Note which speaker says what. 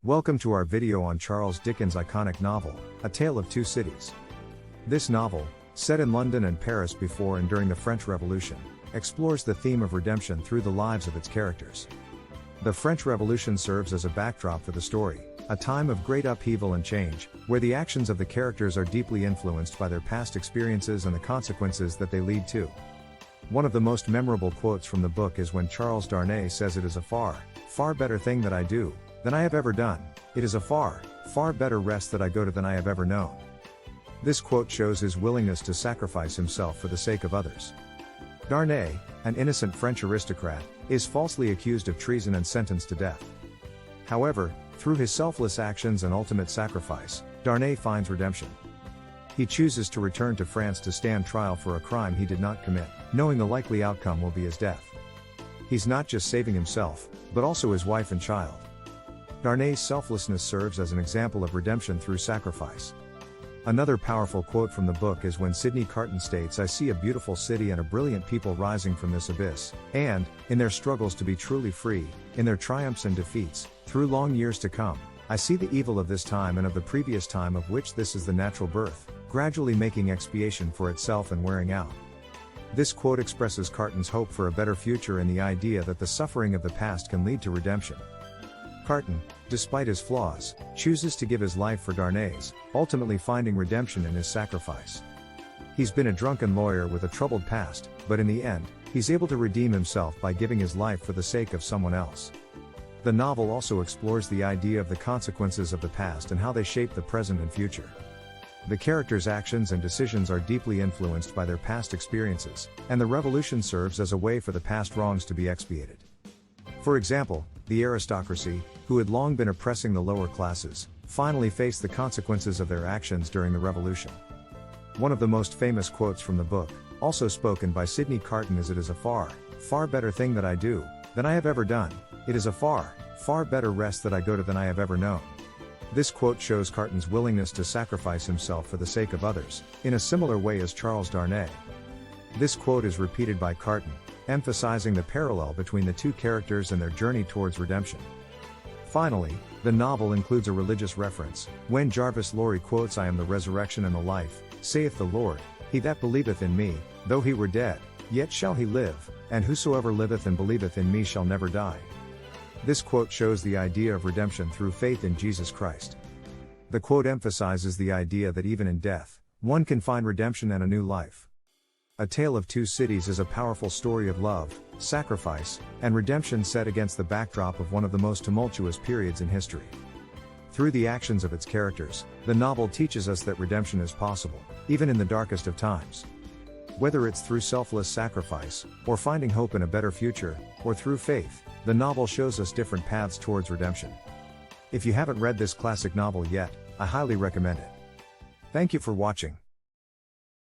Speaker 1: Welcome to our video on Charles Dickens' iconic novel, A Tale of Two Cities. This novel, set in London and Paris before and during the French Revolution, explores the theme of redemption through the lives of its characters. The French Revolution serves as a backdrop for the story, a time of great upheaval and change, where the actions of the characters are deeply influenced by their past experiences and the consequences that they lead to. One of the most memorable quotes from the book is when Charles Darnay says, "It is a far, far better thing that I do, than I have ever done. It is a far, far better rest that I go to than I have ever known." This quote shows his willingness to sacrifice himself for the sake of others. Darnay, an innocent French aristocrat, is falsely accused of treason and sentenced to death. However, through his selfless actions and ultimate sacrifice, Darnay finds redemption. He chooses to return to France to stand trial for a crime he did not commit, knowing the likely outcome will be his death. He's not just saving himself, but also his wife and child. Darnay's selflessness serves as an example of redemption through sacrifice. Another powerful quote from the book is when Sidney Carton states, "I see a beautiful city and a brilliant people rising from this abyss, and, in their struggles to be truly free, in their triumphs and defeats, through long years to come, I see the evil of this time and of the previous time of which this is the natural birth, gradually making expiation for itself and wearing out." This quote expresses Carton's hope for a better future and the idea that the suffering of the past can lead to redemption. Carton, despite his flaws, chooses to give his life for Darnay's, ultimately finding redemption in his sacrifice. He's been a drunken lawyer with a troubled past, but in the end, he's able to redeem himself by giving his life for the sake of someone else. The novel also explores the idea of the consequences of the past and how they shape the present and future. The characters' actions and decisions are deeply influenced by their past experiences, and the revolution serves as a way for the past wrongs to be expiated. For example, the aristocracy, who had long been oppressing the lower classes, finally faced the consequences of their actions during the revolution. One of the most famous quotes from the book, also spoken by Sidney Carton, is, "It is a far, far better thing that I do, than I have ever done. It is a far, far better rest that I go to than I have ever known." This quote shows Carton's willingness to sacrifice himself for the sake of others, in a similar way as Charles Darnay. This quote is repeated by Carton, emphasizing the parallel between the two characters and their journey towards redemption. Finally, the novel includes a religious reference, when Jarvis Lorry quotes, "I am the resurrection and the life, saith the Lord, he that believeth in me, though he were dead, yet shall he live, and whosoever liveth and believeth in me shall never die." This quote shows the idea of redemption through faith in Jesus Christ. The quote emphasizes the idea that even in death, one can find redemption and a new life. A Tale of Two Cities is a powerful story of love, sacrifice, and redemption set against the backdrop of one of the most tumultuous periods in history. Through the actions of its characters, the novel teaches us that redemption is possible, even in the darkest of times. Whether it's through selfless sacrifice, or finding hope in a better future, or through faith, the novel shows us different paths towards redemption. If you haven't read this classic novel yet, I highly recommend it. Thank you for watching.